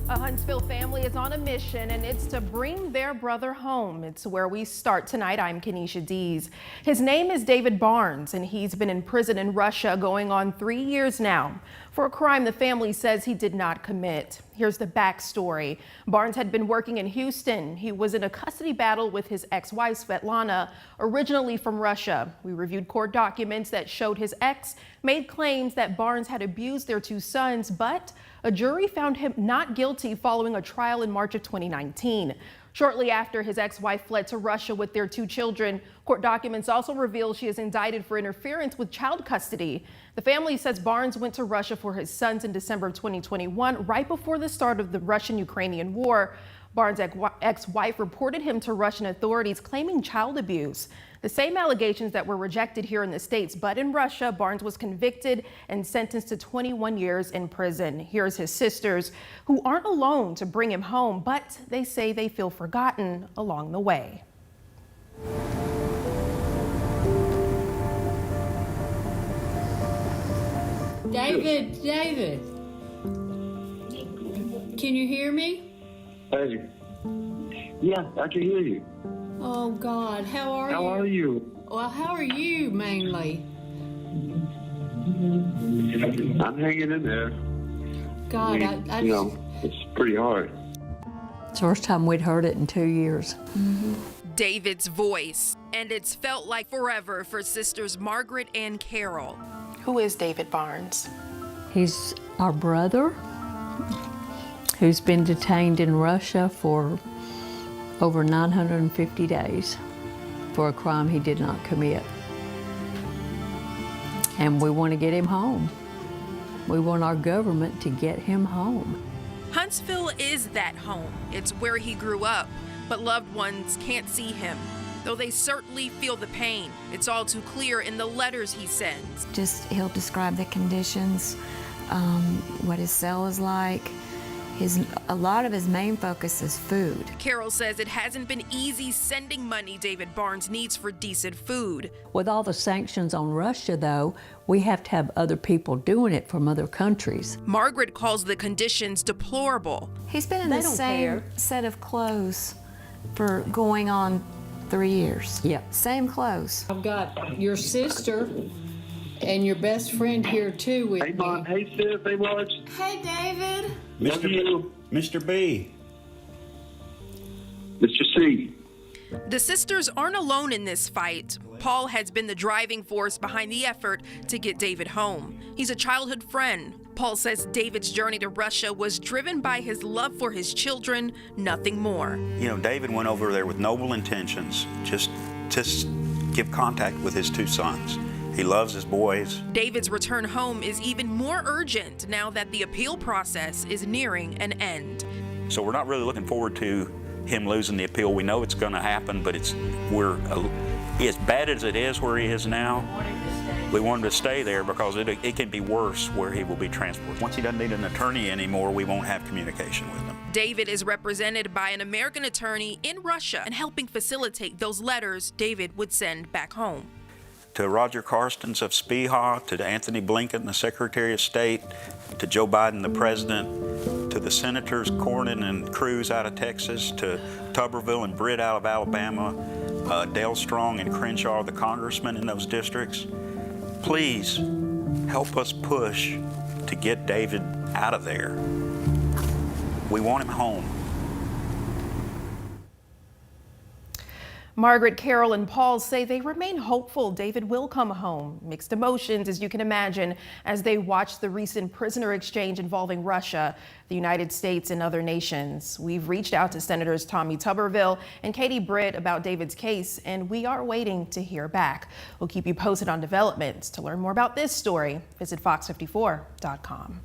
A Huntsville family is on a mission, and it's to bring their brother home. It's where we start tonight. I'm Kenesha Dees. His name is David Barnes, and he's been in prison in Russia going on 3 years now for a crime the family says he did not commit. Here's the backstory. Barnes had been working in Houston. He was in a custody battle with his ex-wife, Svetlana, originally from Russia. We reviewed court documents that showed his ex made claims that Barnes had abused their two sons, but a jury found him not guilty following a trial in March of 2019. Shortly after, his ex-wife fled to Russia with their two children. Court documents also reveal she is indicted for interference with child custody. The family says Barnes went to Russia for his sons in December of 2021, right before the start of the Russian-Ukrainian war. Barnes' ex-wife reported him to Russian authorities claiming child abuse. The same allegations that were rejected here in the States, but in Russia, Barnes was convicted and sentenced to 21 years in prison. Here's his sisters, who aren't alone to bring him home, but they say they feel forgotten along the way. David, can you hear me? Hey. Yeah, I can hear you. Oh God, how are you? How are you? Well, how are you mainly? I'm hanging in there. God, I you know, it's pretty hard. It's the first time we'd heard it in 2 years. David's voice, and it's felt like forever for sisters Margaret and Carol. Who is David Barnes? He's our brother who's been detained in Russia for over 950 days for a crime he did not commit. And we want to get him home. We want our government to get him home. Huntsville is that home. It's where he grew up, but loved ones can't see him, though they certainly feel the pain. It's all too clear in the letters he sends. Just he'll describe the conditions, what his cell is like. A lot of his main focus is food. Carol says it hasn't been easy sending money David Barnes needs for decent food. With all the sanctions on Russia, though, we have to have other people doing it from other countries. Margaret calls the conditions deplorable. He's been in the same set of clothes for going on 3 years. Yeah. Same clothes. I've got your sister and your best friend here too with Hey, me. Mom. Hey, sis. Hey, Marge. Hey, David. Mr. B. Mr. C. The sisters aren't alone in this fight. Paul has been the driving force behind the effort to get David home. He's a childhood friend. Paul says David's journey to Russia was driven by his love for his children, nothing more. You know, David went over there with noble intentions, just give contact with his two sons. He loves his boys. David's return home is even more urgent now that the appeal process is nearing an end. So we're not really looking forward to him losing the appeal. We know it's going to happen, but as bad as it is where he is now, we want him to stay there because it can be worse where he will be transported. Once he doesn't need an attorney anymore, we won't have communication with him. David is represented by an American attorney in Russia and helping facilitate those letters David would send back home. To Roger Carstens of Spiha, to Anthony Blinken, the Secretary of State, to Joe Biden, the President, to the Senators Cornyn and Cruz out of Texas, to Tuberville and Britt out of Alabama, Dale Strong and Crenshaw, the congressmen in those districts, please help us push to get David out of there. We want him home. Margaret, Carol, and Paul say they remain hopeful David will come home. Mixed emotions, as you can imagine, as they watch the recent prisoner exchange involving Russia, the United States, and other nations. We've reached out to Senators Tommy Tuberville and Katie Britt about David's case, and we are waiting to hear back. We'll keep you posted on developments. To learn more about this story, visit fox54.com.